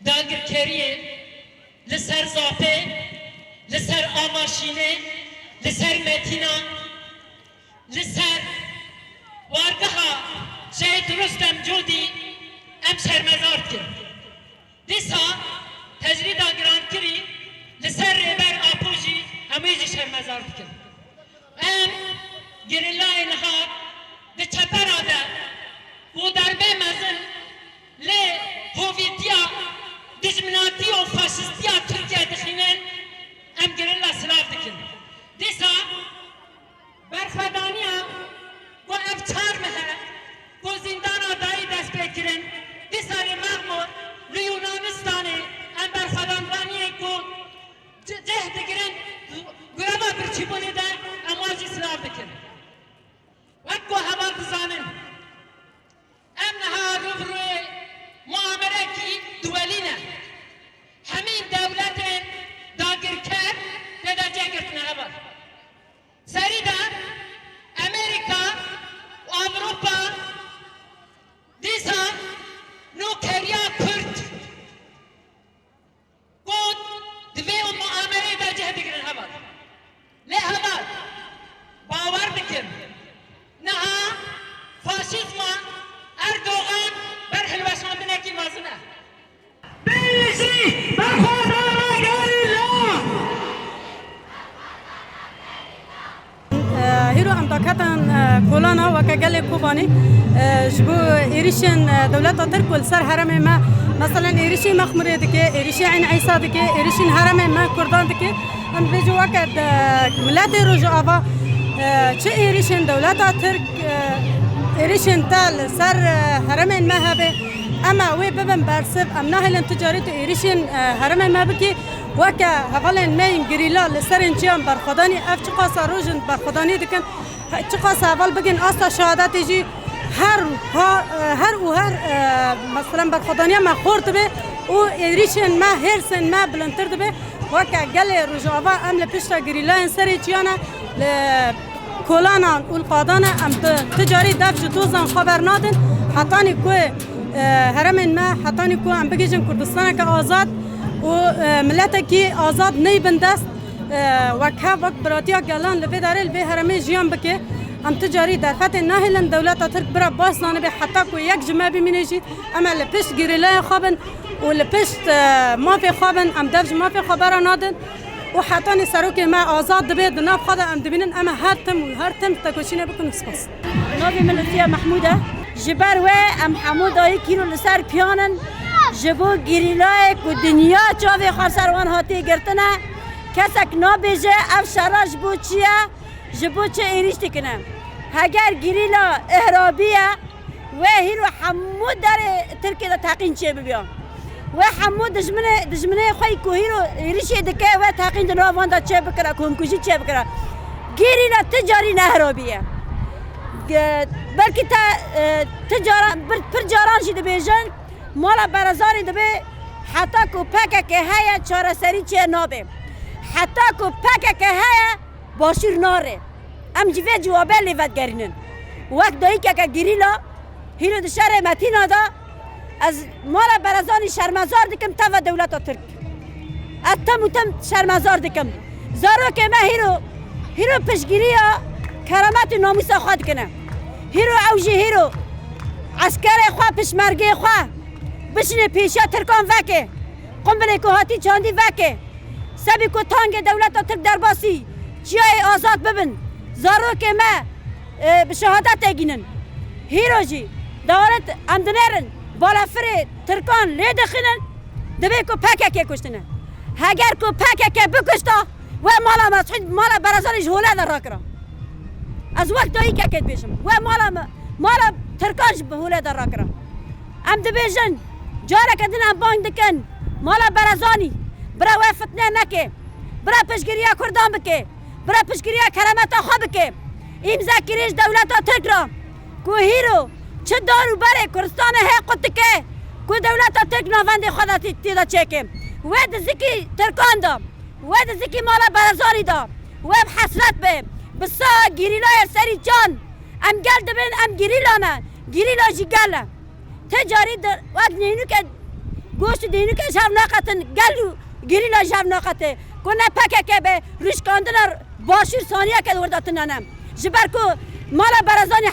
Dagir keriye, li ser zapê, li ser avaşînê, li ser metina, li ser wargeha Şehîd Rostem Cûdî em şermezar dikin. Dîsa tecrîda girankirî li ser rêber apû jî hemû jî şermezar dikin. Em gerilayê niha di çepera de û derbê mezin lê hovîtiya dijminatiya û faşîstiya Tirkiye dixînin em gerilla silav dikin. Dîsa berxwedaniya ku ev çar mehe ku zîndana dayî dest pê kirin dîsa lê Mermûr li Yunanistanê em berxwedaniyê ku cih digirin greva birçîbûnê de em wan jî silav dikin. Wek ku heval dizanin em niha rûbirûyê muamerekî duwelî ne. Hemîn dewletên dagirker têde cêgirtine heval. Serî de Amerika û Avrupa dîsa nûkeriya Kurd ku divê û muamereyê de cih digirin heval. Lê heval bawer dikin niha faşîzma Erdoğan ber hilweşandinekî mezin e. هیرو ام دکتن کولانا و کجل کوبانی جبو ایریشن دولت ترک و سر حرم ما مثلا ایریشی مخمره دکه ایریشی عین عیسی دکه ایریشین حرم ما کردان دکه ام بجو وقت ملت روج آوا چه ایریشن دولت ترک ایریشن تال سر حرم ما هبه اما وی ببن برسب ام نهلن تجارت ایریشن حرم ما بکی وکه حوالن میم گریلا لسرین چیان برخدانی اف چقاسا روژن برخدانی دکن چقاسا اول بگین آستا شهادتی جی هر مثلا برخدانی ما خورد به او ایریشن ما هرسن ما بلندتر به وکه گل روژاوا ام لپشتا گریلا سری چیانا کولانا والقادانا ام تجاری دفش دوزان خبر نادن حتانی که هرم ما حتانی که ام بگیجن کردستان که آزاد و ملت کی آزاد نیبندست وکه وقت براتیا گلان لبی داره لبی هرمی جیان بکه ام تجاری در خط نهلن دولت ترک برا باسنانه به حتی که یک جمعه بمینیجید اما لپشت گریلای خوابن و لپشت مافی خوابن ام دفج مافی خبر نادن و حتی سروک ما آزاد دبید ناب خدا ام دبینن اما هر تم تکوشینه بکن سپاس. نابی ملتیا محموده جبر و ام حمود آیی کیلو لسر پیانن جبو گریلای کو دنیا چاوی خرسروان هاتی گرتنه کسک نابیجه اف شراش بو چیه جبو چه ایریش تکنه هگر گریلا احرابیه و هیرو حمود داره ترکی دا تاقین چیه ببیان و حمود دجمنه خوی کو هیرو ایریشی دکه و تاقین دنوان دا چیه بکره کنکوشی چیه بکره گریلا تجاری نه احرابیه بلکی تا تجاران پر جاران جی دبیجن مالا برزانی دبی حتی کو پکه که هیا چاره سری چه نابه حتی کو پکه که هیا باشیر ناره ام جوه جوابه لیفت گرینن وقت دایی که گریلا هیرو دشاره متینا دا از مالا برزانی شرمزار دکم تا و دولت ترک از تم و تم شرمزار دکم زارو که ما هیرو پشگیری کرامت ناموس خود کنه هیرو اوجی هیرو عسکر خواه پشمرگی خواه بشینه پیشا ترکان وکه قنبله که هاتی چاندی وکه سبی که تانگ دولت ترک در باسی چیای آزاد ببن زارو که ما به شهادت اگینن هیرو جی دولت امدنرن بالا فره ترکان لی دخینن دبی که پکه که کشتنه اگر که پکه که بکشتا و مالا مسعود مالا برزانش هوله در را کرا از وقت دایی که کت بیشم و مالا ترکانش به هوله در را کرا ام دبیجن جاره کدن ام بانگ دکن مالا برزانی برا و فتنه نکه برا پشگیریا کردان بکه برا پشگیریا کرامت خواه بکه امضا کریش دولت ترک را که هیرو چه دارو بره کردستان هی قد که دولت ترک نواند خدا تیدا چکه و دزیکی ترکان دا و دزیکی مالا برزانی دا و حسرت به بسا گیریلای سری جان ام گل دبین ام گیریلانه گیریلا جی گله تجاری در وقت نینو که گوشت دینو که شب ناقتن گلو گیریلا شب ناقته کنه پکه که به ریشکاندن باشیر ثانیه که ورداتن نم جبر کو مالا برزانی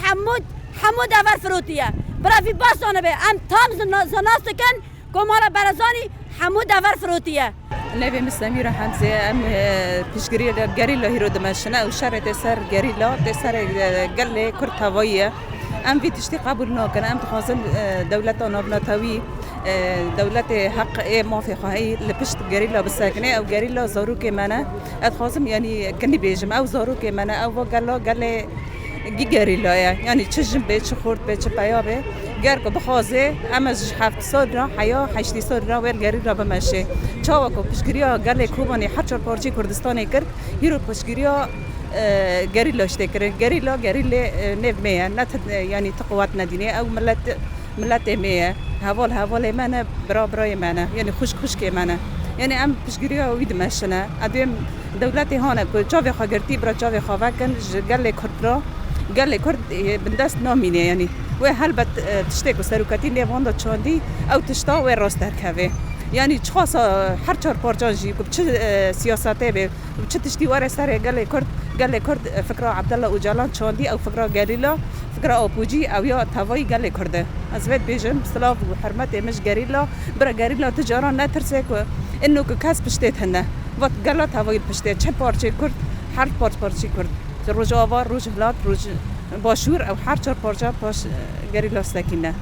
حمود اول فروتیه برای باسانه به ام تام زناست کن که مالا برزانی حمود اول فروتیه نبی مستمیر حمزه ام پیشگیری گریلا هیرو دمشنا و شر تسر گریلا تسر گله کرد هواییه ام وی تشتی قبول نکن ام تخاصم دولت نابناتوی دولت حق موافقه لپشت گریلا بسکنه او گریلا زاروک منه اتخاصم یعنی کنی بیجم او زاروک منه او گله گریلا یعنی چشم به چه خورد به چه پیا به گر که بخوازه امز 7 سال را حیا 8 سال را ور گریلا بمشه چاوا کو پشگیریا گله کوبانی هر چهار پارچه کردستان کرد هیرو پشگیریا گریلا اشته کرد گریلا نمیه نه یعنی تقوات ندینه او ملت میه حوال منه برای منه یعنی خوش که منه یعنی ام پشگیریا وید مشنه ادم دولت هانه که چاوی خاگرتی برا چاوی خواکن گله کرد را گله کرد بندست نامینه یعنی و هلبت تشته که سروکتی نیوانده چاندی او تشتا و راست درکوه یعنی چخواسا هر چهار پارچان جی که چه سیاسته به چه تشتی واره سر گله کرد فکر عبدالله اوجالان چاندی او فکر گلیلا فکر آپوجی او یا توایی گله کرده از وید بیجم سلاف و حرمت مش گریلا برا گریلا تجاران نترسه که اینو که کس پشتیت هنه وقت گلا توایی پشتیت چه پارچه کرد هر پارچه کرد روز آوار روز هلات روز باشور او هر چهار پارچه پاش گریلا سکنه